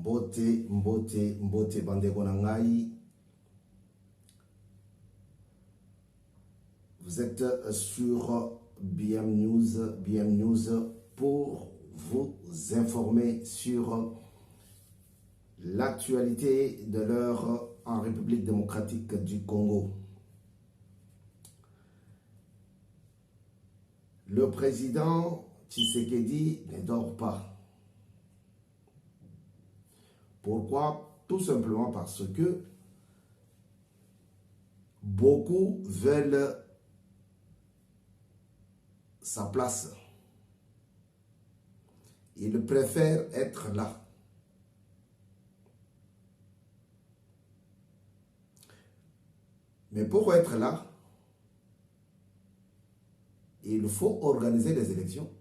Mbote, Bandeko Nangai. Vous êtes sur BM News pour vous informer sur l'actualité de l'heure en République démocratique du Congo. Le président Tshisekedi ne dort pas. Pourquoi? Tout simplement parce que beaucoup veulent sa place. Ils préfèrent être là. Mais pour être là, il faut organiser les élections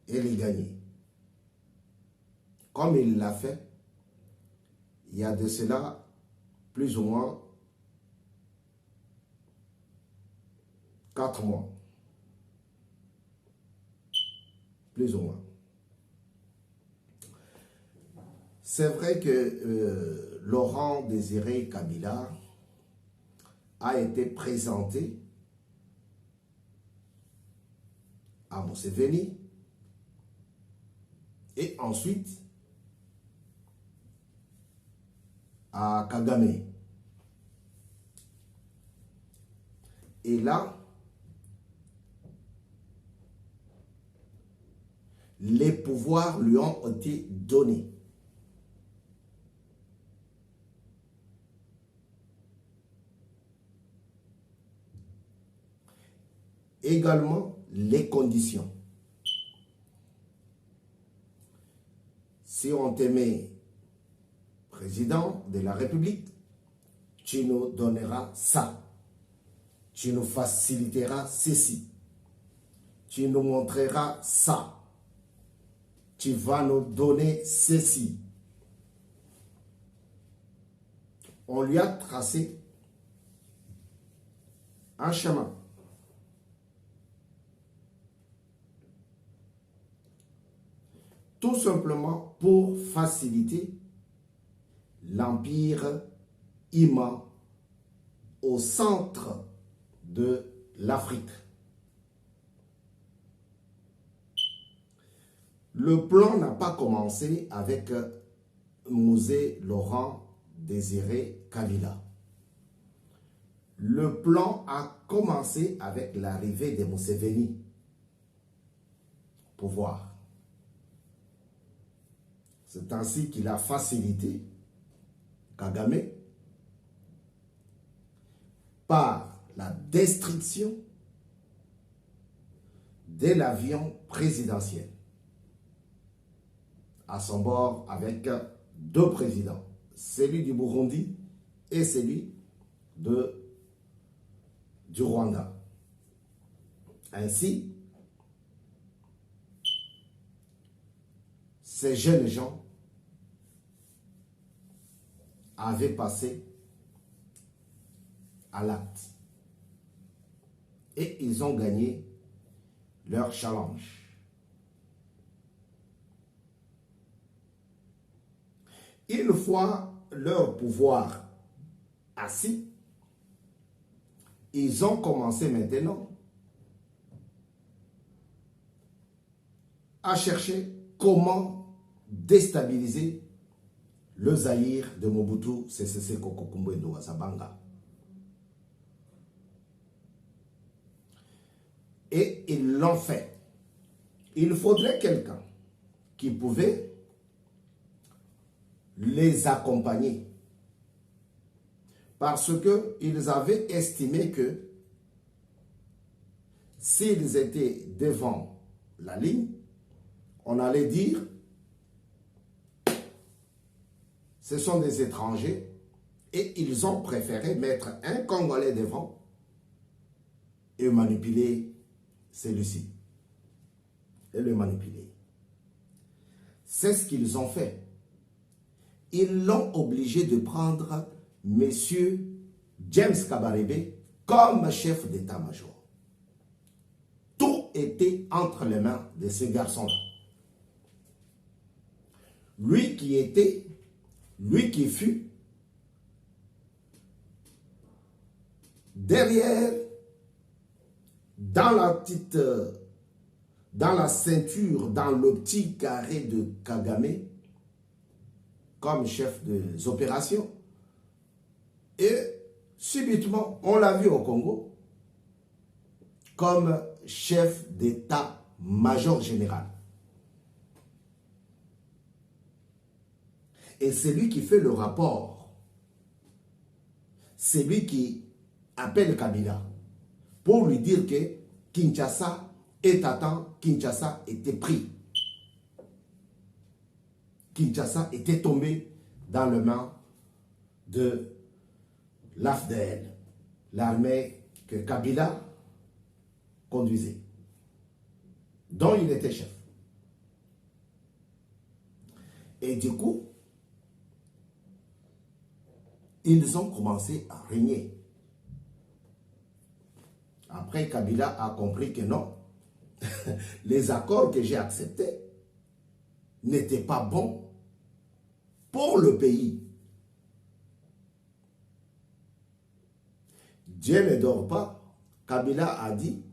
et les gagner. Comme il l'a fait, il y a de cela plus ou moins 4 mois. Plus ou moins. C'est vrai que Laurent Désiré Kabila a été présenté à Museveni et ensuite à Kagame. Et là, les pouvoirs lui ont été donnés. Également, les conditions. Si on te met président de la République, tu nous donneras ça. Tu nous faciliteras ceci. Tu nous montreras ça. Tu vas nous donner ceci. On lui a tracé un chemin. Tout simplement pour faciliter l'empire Ima au centre de l'Afrique. Le plan n'a pas commencé avec Mosé Laurent Désiré Kabila. Le plan a commencé avec l'arrivée de Museveni au pouvoir. C'est ainsi qu'il a facilité Kagame par la destruction de l'avion présidentiel à son bord avec 2 présidents, celui du Burundi et celui du Rwanda. Ainsi, ces jeunes gens avaient passé à l'acte et ils ont gagné leur challenge. Une fois leur pouvoir assis, ils ont commencé maintenant à chercher comment déstabiliser le Zaïre de Mobutu Sese Seko Kumbwendo Wazabanga. Et ils l'ont fait. Il faudrait quelqu'un qui pouvait les accompagner. Parce qu'ils avaient estimé que s'ils étaient devant la ligne, on allait dire ce sont des étrangers et ils ont préféré mettre un Congolais devant et manipuler celui-ci. Et le manipuler. C'est ce qu'ils ont fait. Ils l'ont obligé de prendre M. James Kabarebe comme chef d'état-major. Tout était entre les mains de ces garçons-là. lui qui fut derrière, dans la ceinture, dans le petit carré de Kagame, comme chef des opérations. Et subitement, on l'a vu au Congo, comme chef d'état-major général. Et c'est lui qui fait le rapport. C'est lui qui appelle Kabila pour lui dire que Kinshasa est à temps, Kinshasa était pris. Kinshasa était tombé dans le main de l'AFDL, l'armée que Kabila conduisait, dont il était chef. Et du coup, ils ont commencé à régner. Après, Kabila a compris que non, les accords que j'ai acceptés n'étaient pas bons pour le pays. Dieu ne dort pas. Kabila a dit,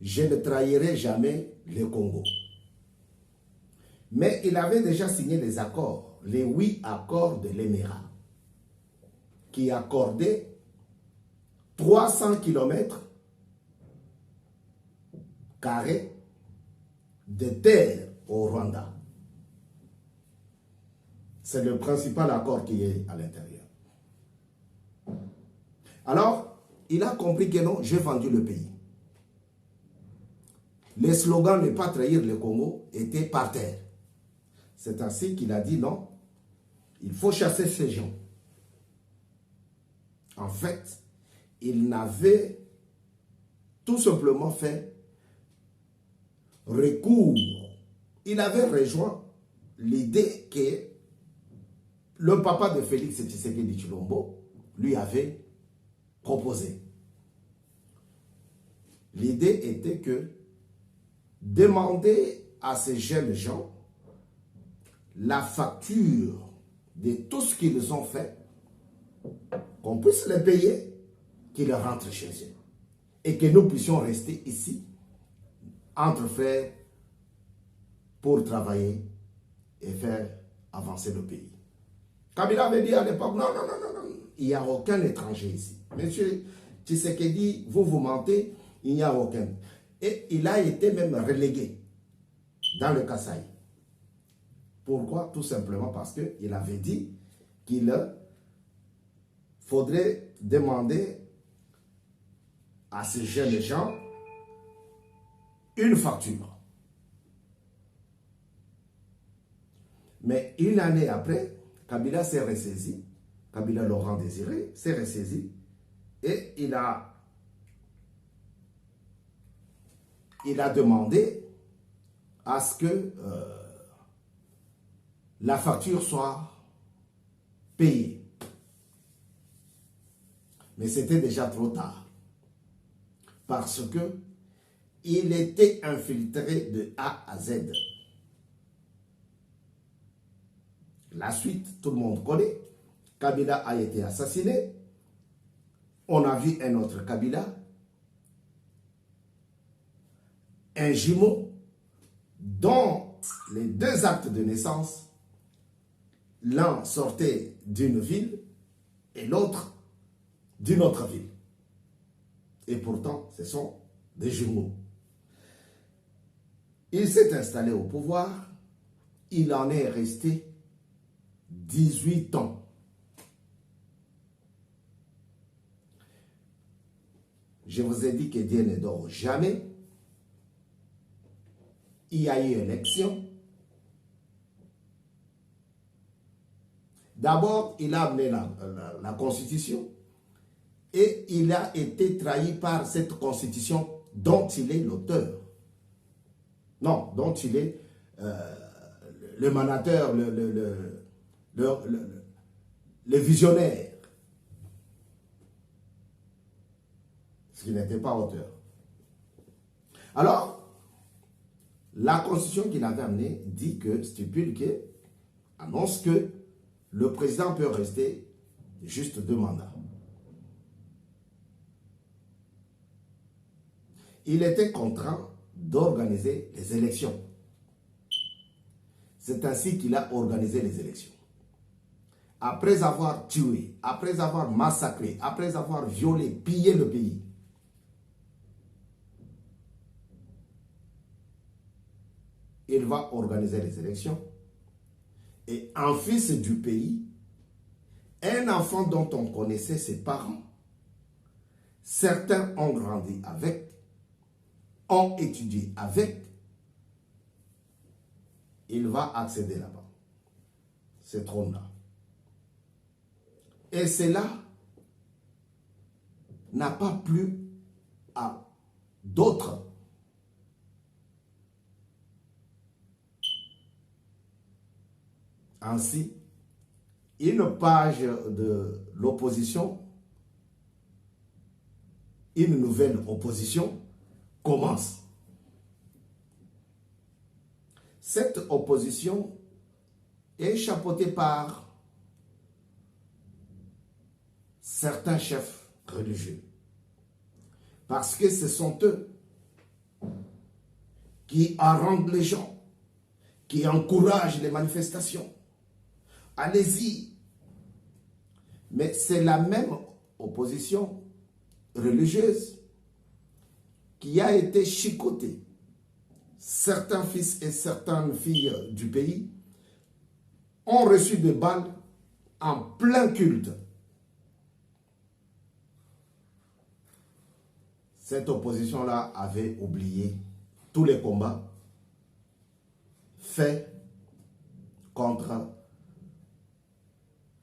je ne trahirai jamais le Congo. Mais il avait déjà signé les accords, les 8 accords de l'Émirat, qui accordaient 300 km carrés de terre au Rwanda. C'est le principal accord qui est à l'intérieur. Alors, il a compris que non, j'ai vendu le pays. Les slogans « ne pas trahir le Congo » étaient par terre. C'est ainsi qu'il a dit non, il faut chasser ces gens. En fait, il n'avait tout simplement fait recours. Il avait rejoint l'idée que le papa de Félix Tshisekedi Tshilombo lui avait proposé. L'idée était que demander à ces jeunes gens la facture de tout ce qu'ils ont fait, qu'on puisse les payer, qu'ils rentrent chez eux. Et que nous puissions rester ici, entre frères, pour travailler et faire avancer le pays. Kabila avait dit à l'époque, non, non, non, non, non, il n'y a aucun étranger ici. Monsieur Tshisekedi, vous mentez, il n'y a aucun. Et il a été même relégué dans le Kasaï. Pourquoi? Tout simplement parce qu'il avait dit qu'il faudrait demander à ces jeunes gens une facture. Mais une année après, Kabila s'est ressaisi, Kabila Laurent Désiré s'est ressaisi et il a demandé à ce que la facture soit payée. Mais c'était déjà trop tard. Parce que il était infiltré de A à Z. La suite, tout le monde connaît. Kabila a été assassiné. On a vu un autre Kabila. Un jumeau dont les 2 actes de naissance, l'un sortait d'une ville et l'autre d'une autre ville. Et pourtant, ce sont des jumeaux. Il s'est installé au pouvoir. Il en est resté 18 ans. Je vous ai dit que Dieu ne dort jamais. Il y a eu élection. D'abord, il a amené la Constitution et il a été trahi par cette Constitution dont il est l'auteur. Non, dont il est le manateur, le visionnaire. Ce qui n'était pas auteur. Alors, La constitution qu'il avait amenée dit que, stipule que, annonce que le président peut rester juste 2 mandats. Il était contraint d'organiser les élections. C'est ainsi qu'il a organisé les élections. Après avoir tué, après avoir massacré, après avoir violé, pillé le pays, il va organiser les élections. Et un fils du pays, un enfant dont on connaissait ses parents, certains ont grandi avec, ont étudié avec, il va accéder là-bas, ce trône-là. Et cela n'a pas plu à d'autres. Ainsi, une page de l'opposition, une nouvelle opposition commence. Cette opposition est chapeautée par certains chefs religieux. Parce que ce sont eux qui haranguent les gens, qui encouragent les manifestations. Allez-y. Mais c'est la même opposition religieuse qui a été chicotée. Certains fils et certaines filles du pays ont reçu des balles en plein culte. Cette opposition-là avait oublié tous les combats faits contre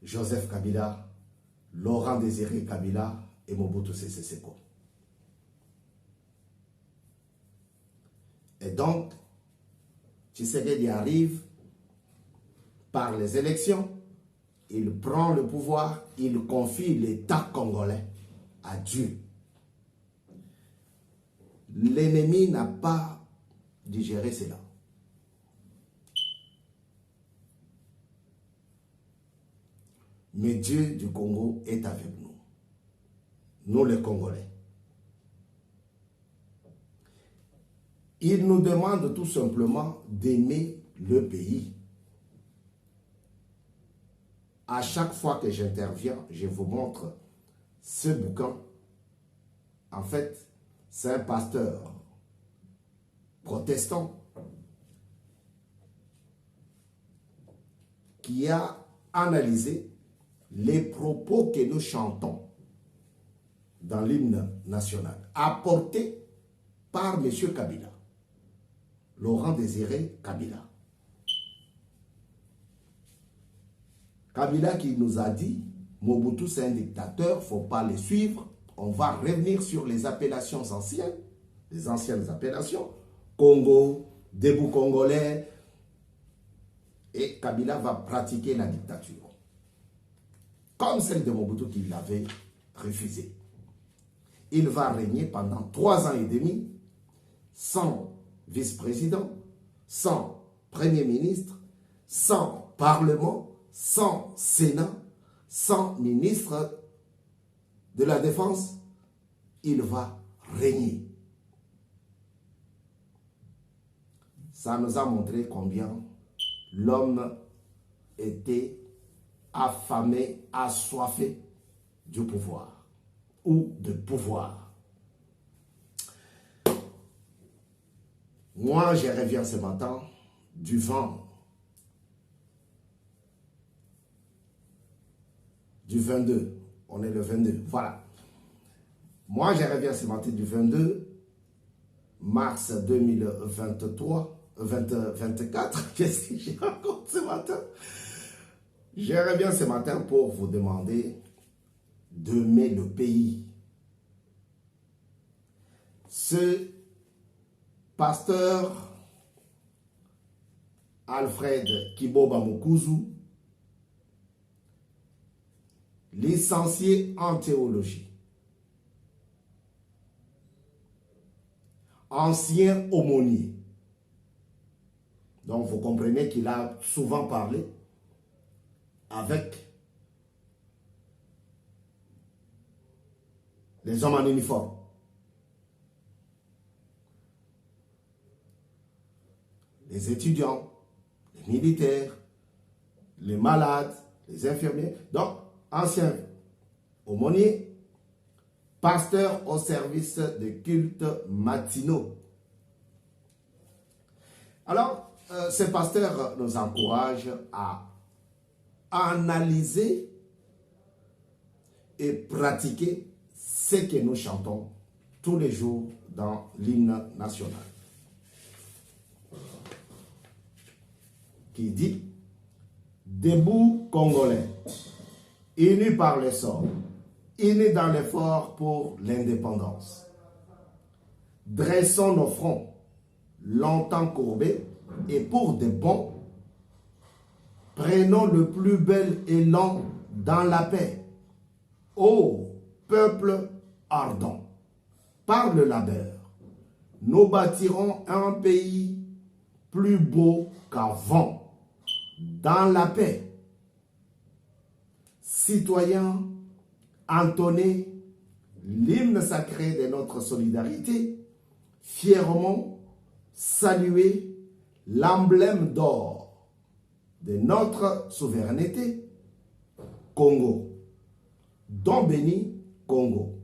Joseph Kabila, Laurent Désiré Kabila et Mobutu Sese Seko. Et donc, Tshisekedi arrive par les élections, il prend le pouvoir, il confie l'État congolais à Dieu. L'ennemi n'a pas digéré cela. Mais Dieu du Congo est avec nous. Nous les Congolais. Il nous demande tout simplement d'aimer le pays. À chaque fois que j'interviens, je vous montre ce bouquin. En fait, c'est un pasteur protestant qui a analysé les propos que nous chantons dans l'hymne national, apportés par M. Kabila, Laurent Désiré Kabila. Kabila qui nous a dit, Mobutu c'est un dictateur, il ne faut pas les suivre, on va revenir sur les appellations anciennes, les anciennes appellations, Congo, Debout Congolais, et Kabila va pratiquer la dictature. Comme celle de Mobutu qu'il avait refusée. Il va régner pendant 3 ans et demi, sans vice-président, sans premier ministre, sans parlement, sans sénat, sans ministre de la défense. Il va régner. Ça nous a montré combien l'homme était affamé, assoiffé du pouvoir ou de pouvoir. Moi, je reviens ce matin du vent du 22. On est le 22, voilà. Moi, je reviens ce matin du 22 mars 2023, 2024. Qu'est-ce que je raconte ce matin? Je reviens ce matin pour vous demander d'aimer le pays. Ce pasteur Alfred Kiboba Mukuzu, licencié en théologie, ancien aumônier, Donc vous comprenez qu'il a souvent parlé avec les hommes en uniforme. Les étudiants, les militaires, les malades, les infirmiers. Donc, anciens aumôniers, pasteurs au service des cultes matinaux. Alors, ces pasteurs nous encouragent à analyser et pratiquer ce que nous chantons tous les jours dans l'hymne national. Qui dit « Debout Congolais, unis par les sorts, unis dans l'effort pour l'indépendance. Dressons nos fronts, longtemps courbés, et pour de bons, prenons le plus bel élan dans la paix. Ô peuple ardent, par le labeur, nous bâtirons un pays plus beau qu'avant, dans la paix. Citoyens, entonnez l'hymne sacré de notre solidarité, fièrement saluer l'emblème d'or de notre souveraineté, Congo. Don béni, Congo.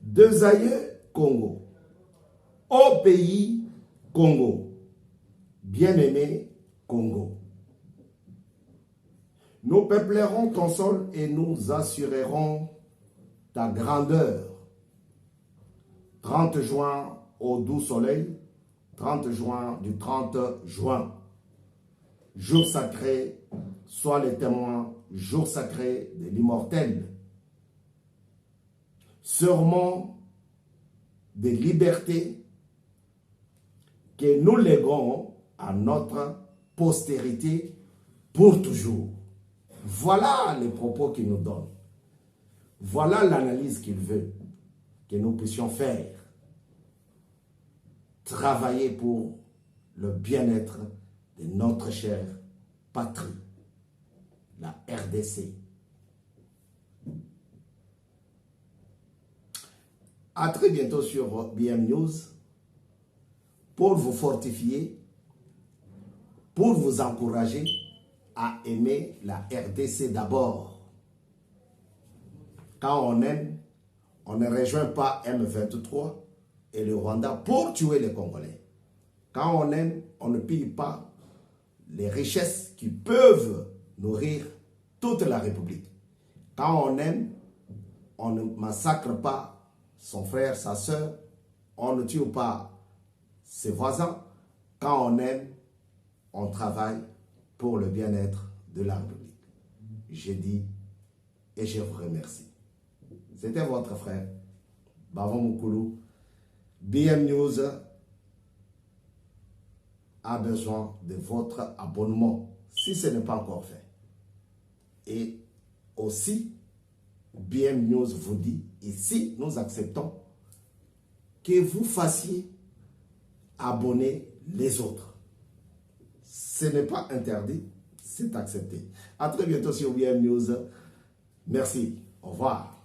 Deux aïeux, Congo. Au pays, Congo. Bien-aimé, Congo. Nous peuplerons ton sol et nous assurerons ta grandeur. 30 juin au doux soleil, 30 juin du 30 juin. Jour sacré, sois les témoins, jour sacré de l'immortel. Serment de liberté que nous léguons à notre postérité pour toujours. Voilà les propos qu'il nous donne. Voilà l'analyse qu'il veut que nous puissions faire. Travailler pour le bien-être de notre chère patrie, la RDC. À très bientôt sur BM News pour vous fortifier, pour vous encourager à aimer la RDC d'abord. Quand on aime, on ne rejoint pas M23 et le Rwanda pour tuer les Congolais. Quand on aime, on ne pille pas les richesses qui peuvent nourrir toute la République. Quand on aime, on ne massacre pas son frère, sa soeur, on ne tue pas ses voisins. Quand on aime, on travaille pour le bien-être de la République. J'ai dit et je vous remercie. C'était votre frère, Bavon Moukoulou. BM News a besoin de votre abonnement, si ce n'est pas encore fait. Et aussi, BM News vous dit, ici, nous acceptons que vous fassiez abonner les autres. Ce n'est pas interdit, c'est accepté. À très bientôt sur BM News. Merci. Au revoir.